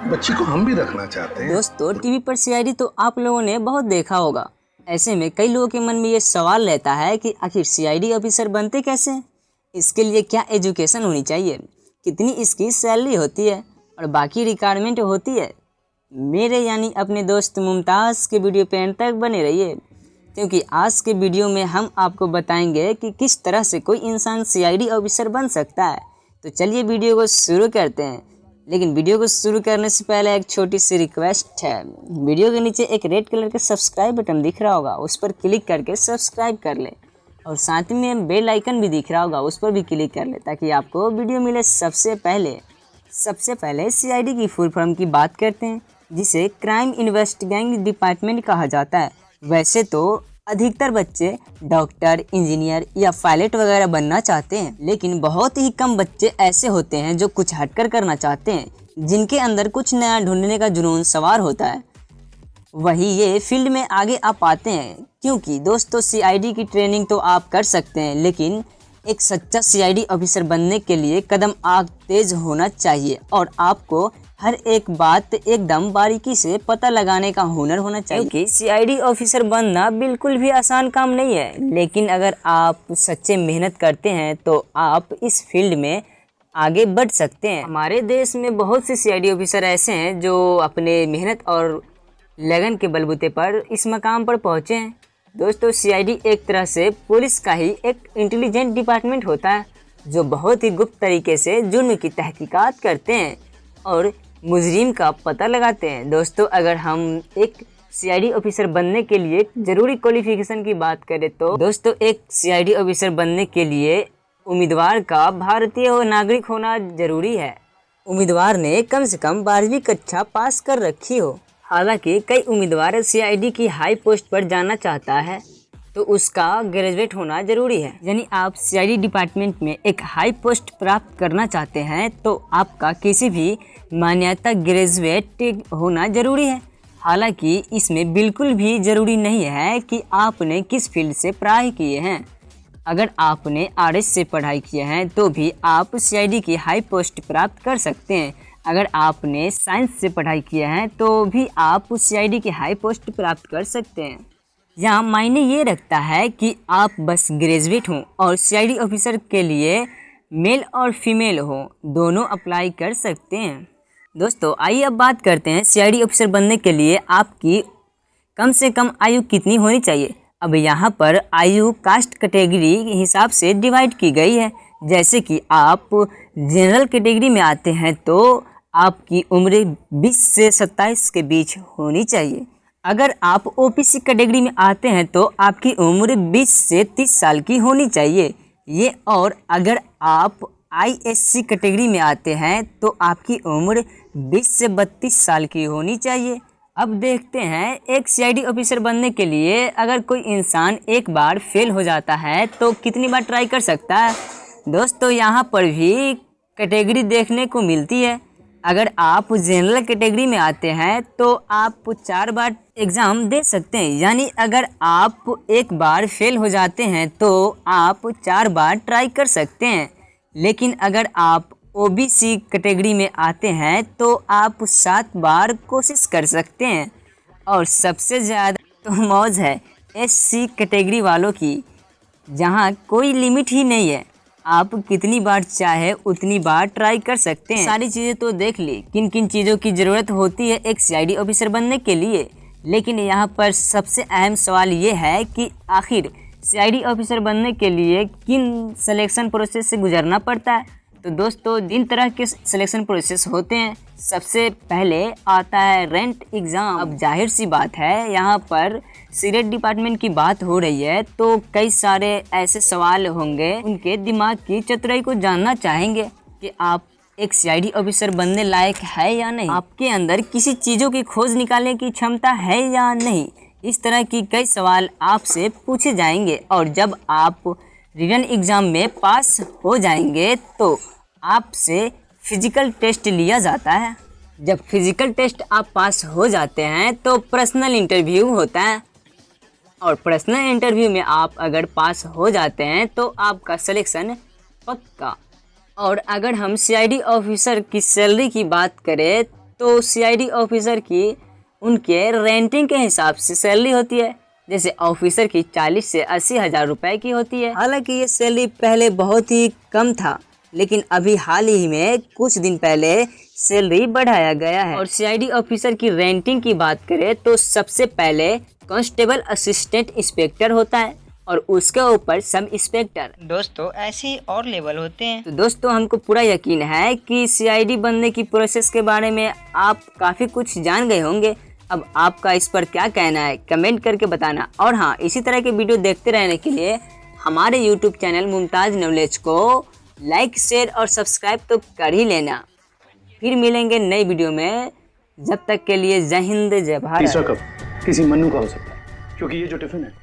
बच्ची को हम भी रखना चाहते हैं। दोस्तों, टीवी पर सीआईडी तो आप लोगों ने बहुत देखा होगा। ऐसे में कई लोगों के मन में ये सवाल रहता है कि आखिर सीआईडी ऑफिसर बनते कैसे हैं, इसके लिए क्या एजुकेशन होनी चाहिए, कितनी इसकी सैलरी होती है और बाकी रिक्वायरमेंट होती है। मेरे यानी अपने दोस्त मुमताज़ के वीडियो पे अंत तक बने रहिए, क्योंकि आज के वीडियो में हम आपको बताएंगे कि किस तरह से कोई इंसान सीआईडी ऑफिसर बन सकता है। तो चलिए वीडियो को शुरू करते हैं। लेकिन वीडियो को शुरू करने से पहले एक छोटी सी रिक्वेस्ट है। वीडियो के नीचे एक रेड कलर का सब्सक्राइब बटन दिख रहा होगा, उस पर क्लिक करके सब्सक्राइब कर ले और साथ में बेल आइकन भी दिख रहा होगा, उस पर भी क्लिक कर ले ताकि आपको वीडियो मिले सबसे पहले सीआईडी की फुल फॉर्म की बात करते हैं, जिसे क्राइम इन्वेस्टिगेटिंग डिपार्टमेंट कहा जाता है। वैसे तो अधिकतर बच्चे डॉक्टर, इंजीनियर या पायलट वगैरह बनना चाहते हैं, लेकिन बहुत ही कम बच्चे ऐसे होते हैं जो कुछ हटकर करना चाहते हैं, जिनके अंदर कुछ नया ढूंढने का जुनून सवार होता है। वही ये फील्ड में आगे आ पाते हैं, क्योंकि दोस्तों सीआईडी की ट्रेनिंग तो आप कर सकते हैं, लेकिन एक सच्चा सीआईडी ऑफिसर बनने के लिए कदम आग तेज होना चाहिए और आपको हर एक बात एकदम बारीकी से पता लगाने का हुनर होना चाहिए। क्योंकि सीआईडी ऑफिसर बनना बिल्कुल भी आसान काम नहीं है, लेकिन अगर आप सच्चे मेहनत करते हैं तो आप इस फील्ड में आगे बढ़ सकते हैं। हमारे देश में बहुत से सीआईडी ऑफिसर ऐसे हैं जो अपने मेहनत और लगन के बलबूते पर इस मकाम पर पहुँचे हैं। दोस्तों, सीआईडी एक तरह से पुलिस का ही एक इंटेलिजेंट डिपार्टमेंट होता है, जो बहुत ही गुप्त तरीके से जुर्म की तहकीकात करते हैं और मुजरिम का पता लगाते हैं। दोस्तों, अगर हम एक सीआईडी ऑफिसर बनने के लिए ज़रूरी क्वालिफिकेशन की बात करें तो दोस्तों, एक सीआईडी ऑफिसर बनने के लिए उम्मीदवार का भारतीय नागरिक होना ज़रूरी है। उम्मीदवार ने कम से कम 12वीं कक्षा पास कर रखी हो। हालांकि कई उम्मीदवार सीआईडी की हाई पोस्ट पर जाना चाहता है तो उसका ग्रेजुएट होना ज़रूरी है। यानी आप सीआईडी डिपार्टमेंट में एक हाई पोस्ट प्राप्त करना चाहते हैं तो आपका किसी भी मान्यता ग्रेजुएट होना ज़रूरी है। हालांकि इसमें बिल्कुल भी ज़रूरी नहीं है कि आपने किस फील्ड से पढ़ाई किए हैं। अगर आपने आरएस से पढ़ाई किए हैं तो भी आप सीआईडी की हाई पोस्ट प्राप्त कर सकते हैं। अगर आपने साइंस से पढ़ाई किए हैं तो भी आप सीआईडी की हाई पोस्ट प्राप्त कर सकते हैं। यहाँ मायने ये रखता है कि आप बस ग्रेजुएट हों और सीआईडी ऑफिसर के लिए मेल और फीमेल हो, दोनों अप्लाई कर सकते हैं। दोस्तों, आइए अब बात करते हैं सीआईडी ऑफिसर बनने के लिए आपकी कम से कम आयु कितनी होनी चाहिए। अब यहाँ पर आयु कास्ट कैटेगरी के हिसाब से डिवाइड की गई है। जैसे कि आप जनरल कैटेगरी में आते हैं तो आपकी उम्र 20 से 27 के बीच होनी चाहिए। अगर आप ओबीसी कैटेगरी में आते हैं तो आपकी उम्र 20 से 30 साल की होनी चाहिए ये। और अगर आप आईएससी कैटेगरी में आते हैं तो आपकी उम्र 20 से 32 साल की होनी चाहिए। अब देखते हैं, एक सीआईडी ऑफिसर बनने के लिए अगर कोई इंसान एक बार फेल हो जाता है तो कितनी बार ट्राई कर सकता है। दोस्तों, यहाँ पर भी कैटेगरी देखने को मिलती है। अगर आप जनरल कैटेगरी में आते हैं तो आप 4 बार एग्ज़ाम दे सकते हैं। यानी अगर आप एक बार फेल हो जाते हैं तो आप 4 बार ट्राई कर सकते हैं। लेकिन अगर आप ओबीसी कैटेगरी में आते हैं तो आप 7 बार कोशिश कर सकते हैं। और सबसे ज़्यादा तो मौज है एससी कैटेगरी वालों की, जहां कोई लिमिट ही नहीं है, आप कितनी बार चाहे उतनी बार ट्राई कर सकते हैं। सारी चीज़ें तो देख ली किन किन चीज़ों की ज़रूरत होती है एक सीआईडी ऑफिसर बनने के लिए, लेकिन यहाँ पर सबसे अहम सवाल ये है कि आखिर सीआईडी ऑफिसर बनने के लिए किन सिलेक्शन प्रोसेस से गुजरना पड़ता है। तो दोस्तों, 3 तरह के सिलेक्शन प्रोसेस होते हैं। सबसे पहले आता है रेंट एग्ज़ाम। अब जाहिर सी बात है, यहाँ पर सीरेट डिपार्टमेंट की बात हो रही है तो कई सारे ऐसे सवाल होंगे, उनके दिमाग की चतुराई को जानना चाहेंगे कि आप एक सीआईडी ऑफिसर बनने लायक है या नहीं, आपके अंदर किसी चीज़ों की खोज निकालने की क्षमता है या नहीं। इस तरह की कई सवाल आपसे पूछे जाएंगे और जब आप रिटन एग्ज़ाम में पास हो जाएंगे तो आपसे फिजिकल टेस्ट लिया जाता है। जब फिजिकल टेस्ट आप पास हो जाते हैं तो पर्सनल इंटरव्यू होता है और पर्सनल इंटरव्यू में आप अगर पास हो जाते हैं तो आपका सिलेक्शन पक्का। और अगर हम सीआईडी ऑफिसर की सैलरी की बात करें तो सीआईडी ऑफिसर की उनके रेंटिंग के हिसाब से सैलरी होती है। जैसे ऑफिसर की 40 से 80 हज़ार रुपए की होती है। हालांकि ये सैलरी पहले बहुत ही कम था, लेकिन अभी हाल ही में कुछ दिन पहले सैलरी बढ़ाया गया है। और सीआईडी ऑफिसर की रेंटिंग की बात करें तो सबसे पहले कांस्टेबल असिस्टेंट इंस्पेक्टर होता है और उसके ऊपर सब इंस्पेक्टर। दोस्तों ऐसे ही और लेवल होते हैं। तो दोस्तों हमको पूरा यकीन है कि सीआईडी बनने की प्रोसेस के बारे में आप काफ़ी कुछ जान गए होंगे। अब आपका इस पर क्या कहना है कमेंट करके बताना। और हाँ, इसी तरह के वीडियो देखते रहने के लिए हमारे यूट्यूब चैनल मुमताज़ नॉलेज को लाइक शेयर और सब्सक्राइब तो कर ही लेना। फिर मिलेंगे नई वीडियो में, जब तक के लिए जय हिंद जय भारत। तीसरा कप किसी मन्नू का हो सकता है, क्योंकि ये जो टिफिन है